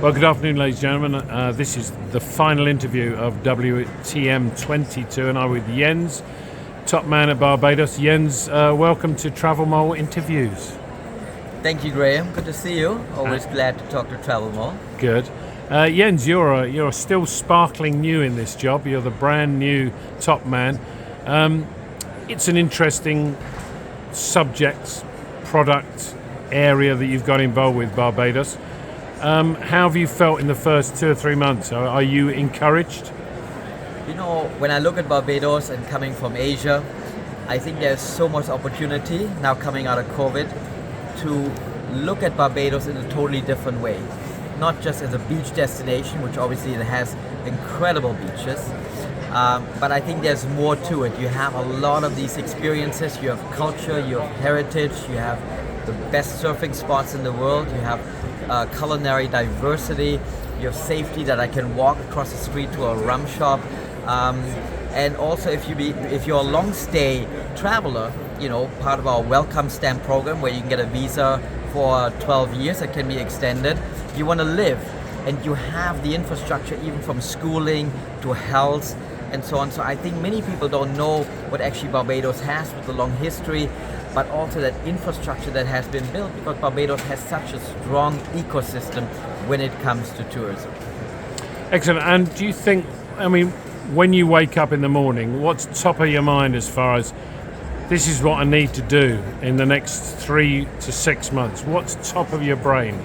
Well, good afternoon, ladies and gentlemen. This is the final interview of WTM 22, and I'm with Jens, top man at Barbados. Jens, welcome to Travel Mole Interviews. Thank you, Graham. Good to see you. Always glad to talk to Travel Mole. Good. Jens, you're still sparkling new in this job. You're the brand new top man. It's an interesting subject, product, area that you've got involved with, Barbados. How have you felt in the first 2 or 3 months? Are you encouraged? You know, when I look at Barbados and coming from Asia, I think there's so much opportunity now coming out of COVID to look at Barbados in a totally different way. Not just as a beach destination, which obviously it has incredible beaches, but I think there's more to it. You have a lot of these experiences, you have culture, you have heritage, you have the best surfing spots in the world, you have culinary diversity, you have safety that I can walk across the street to a rum shop, and also if you're a long stay traveler, you know, part of our welcome stamp program where you can get a visa for 12 years that can be extended. You want to live and you have the infrastructure even from schooling to health and so on. So I think many people don't know what actually Barbados has with the long history, but also that infrastructure that has been built because Barbados has such a strong ecosystem when it comes to tourism. Excellent. And do you think, I mean, when you wake up in the morning, what's top of your mind as far as this is what I need to do in the next 3 to 6 months? What's top of your brain?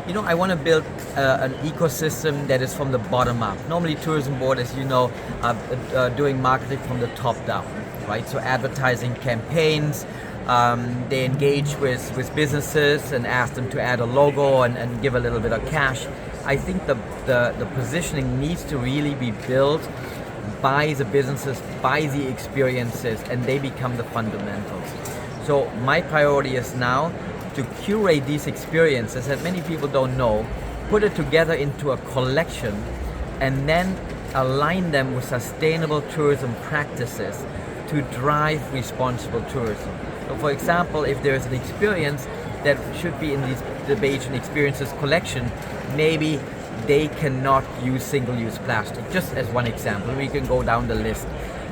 You know, I want to build an ecosystem that is from the bottom up. Normally tourism board, as you know, are doing marketing from the top down, right? So advertising campaigns, they engage with businesses and ask them to add a logo and give a little bit of cash. I think the positioning needs to really be built by the businesses, by the experiences, and they become the fundamentals. So my priority is now to curate these experiences that many people don't know, put it together into a collection, and then align them with sustainable tourism practices to drive responsible tourism. So for example, if there's an experience that should be in the Bajan Experiences collection, maybe they cannot use single-use plastic, just as one example. We can go down the list.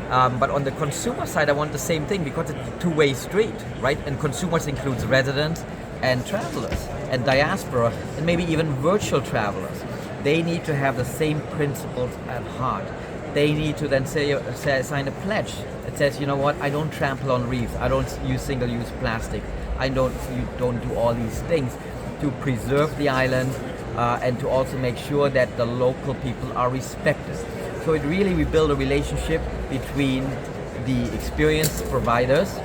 But on the consumer side, I want the same thing because it's a two-way street, right? And consumers includes residents and travelers and diaspora and maybe even virtual travelers. They need to have the same principles at heart. They need to then sign a pledge that says, you know what, I don't trample on reefs, I don't use single-use plastic, you don't do all these things to preserve the island and to also make sure that the local people are respected. So we build a relationship between the experience providers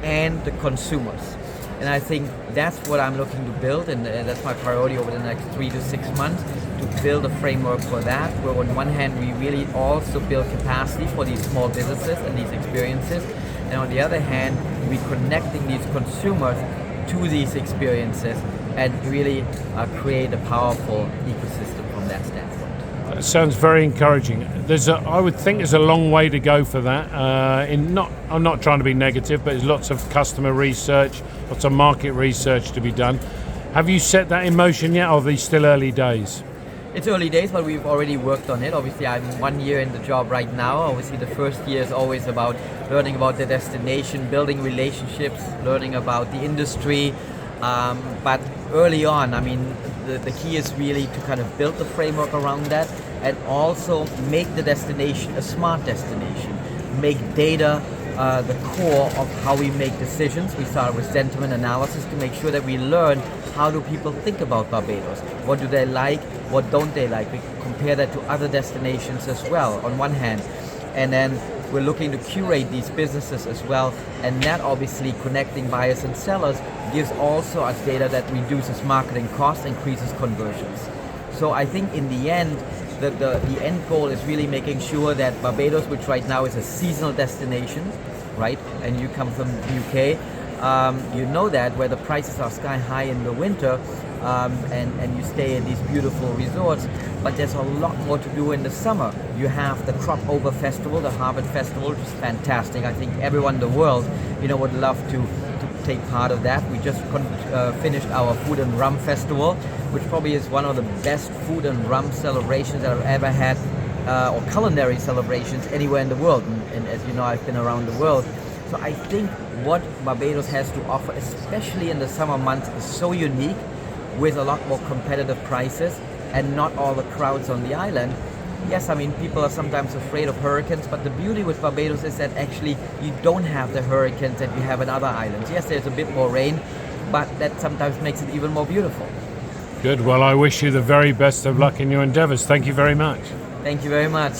and the consumers. And I think that's what I'm looking to build, and that's my priority over the next 3 to 6 months, to build a framework for that, where on one hand we really also build capacity for these small businesses and these experiences, and on the other hand we're connecting these consumers to these experiences and really create a powerful ecosystem from that standpoint. That sounds very encouraging. I would think there's a long way to go for that. I'm not trying to be negative, but there's lots of customer research, lots of market research to be done. Have you set that in motion yet, or are these still early days? It's early days, but we've already worked on it. Obviously, I'm 1 year in the job right now. Obviously, the first year is always about learning about the destination, building relationships, learning about the industry. But early on, I mean, the key is really to kind of build the framework around that and also make the destination a smart destination. Make data the core of how we make decisions. We start with sentiment analysis to make sure that we learn how do people think about Barbados. What do they like? What don't they like? We compare that to other destinations as well, on one hand. And then we're looking to curate these businesses as well, and that obviously connecting buyers and sellers gives also us data that reduces marketing costs, increases conversions. So I think in the end, the end goal is really making sure that Barbados, which right now is a seasonal destination, right? And you come from the UK, you know that where the prices are sky high in the winter, and you stay in these beautiful resorts, but there's a lot more to do in the summer. You have the Crop Over Festival, the Harvard Festival, which is fantastic. I think everyone in the world, would love to take part of that. We just finished our Food and Rum Festival, which probably is one of the best food and rum celebrations that I've ever had, or culinary celebrations anywhere in the world. And as you know, I've been around the world. So I think what Barbados has to offer, especially in the summer months, is so unique, with a lot more competitive prices and not all the crowds on the island. Yes, I mean, people are sometimes afraid of hurricanes, but the beauty with Barbados is that actually you don't have the hurricanes that you have in other islands. Yes, there's a bit more rain, but that sometimes makes it even more beautiful. Good. Well, I wish you the very best of luck in your endeavors. Thank you very much. Thank you very much.